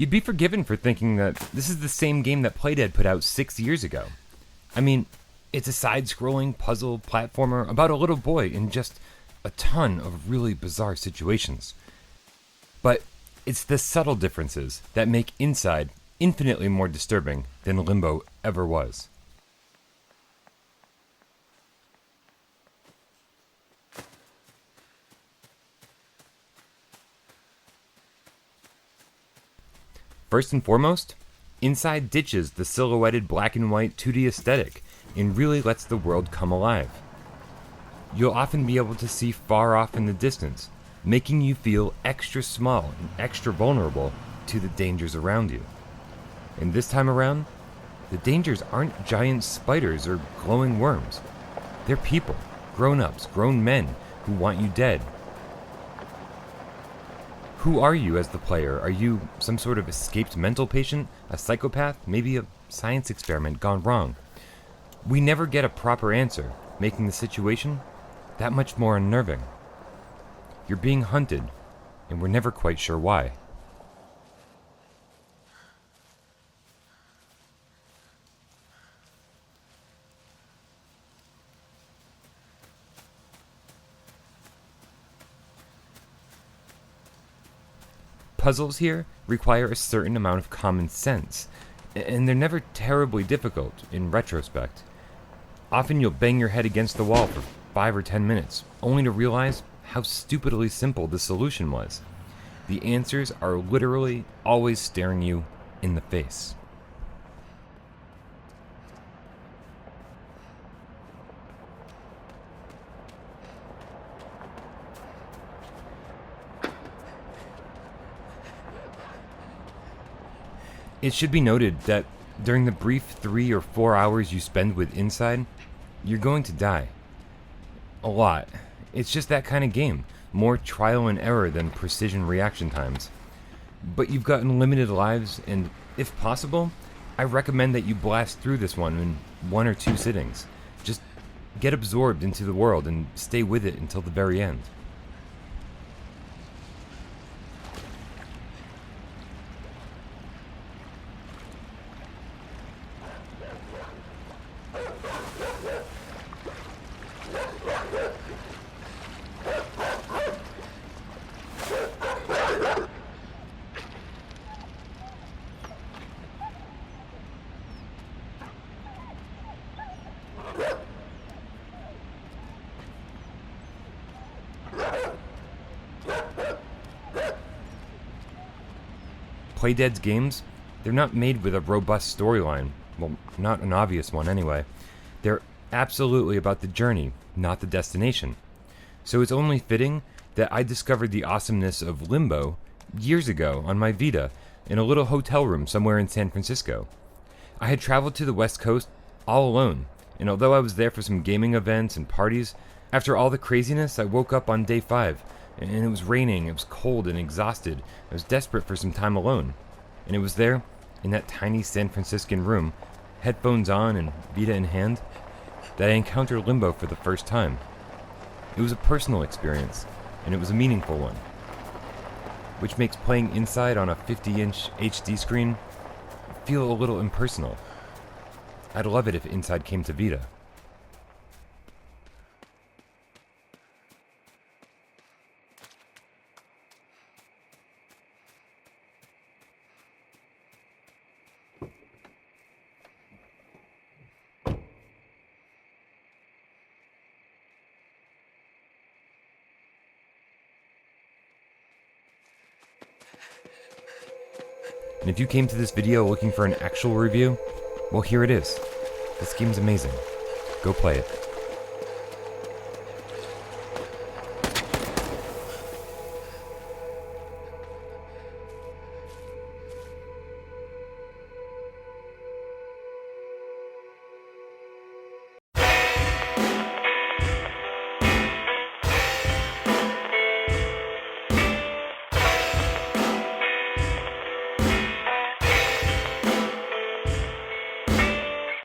You'd be forgiven for thinking that this is the same game that Playdead put out 6 years ago. I mean, it's a side-scrolling puzzle platformer about a little boy in just a ton of really bizarre situations. But it's the subtle differences that make Inside infinitely more disturbing than Limbo ever was. First and foremost, Inside ditches the silhouetted black and white 2D aesthetic and really lets the world come alive. You'll often be able to see far off in the distance, making you feel extra small and extra vulnerable to the dangers around you. And this time around, the dangers aren't giant spiders or glowing worms. They're people, grown-ups, grown men who want you dead. Who are you as the player? Are you some sort of escaped mental patient, a psychopath, maybe a science experiment gone wrong? We never get a proper answer, making the situation that much more unnerving. You're being hunted, and we're never quite sure why. Puzzles here require a certain amount of common sense, and they're never terribly difficult in retrospect. Often you'll bang your head against the wall for 5 or 10 minutes, only to realize how stupidly simple the solution was. The answers are literally always staring you in the face. It should be noted that during the brief 3 or 4 hours you spend with Inside, you're going to die. A lot. It's just that kind of game. More trial and error than precision reaction times. But you've got unlimited lives, and if possible, I recommend that you blast through this one in 1 or 2 sittings. Just get absorbed into the world and stay with it until the very end. Playdead's games, they're not made with a robust storyline. Well, not an obvious one anyway. They're absolutely about the journey, not the destination. So it's only fitting that I discovered the awesomeness of Limbo years ago on my Vita in a little hotel room somewhere in San Francisco. I had traveled to the West Coast all alone, and although I was there for some gaming events and parties, after all the craziness, I woke up on day 5, and it was raining, it was cold and exhausted. I was desperate for some time alone. And it was there, in that tiny San Franciscan room, headphones on and Vita in hand, that I encountered Limbo for the first time. It was a personal experience, and it was a meaningful one, which makes playing Inside on a 50-inch HD screen feel a little impersonal. I'd love it if Inside came to Vita. And if you came to this video looking for an actual review, well, here it is. This game's amazing. Go play it.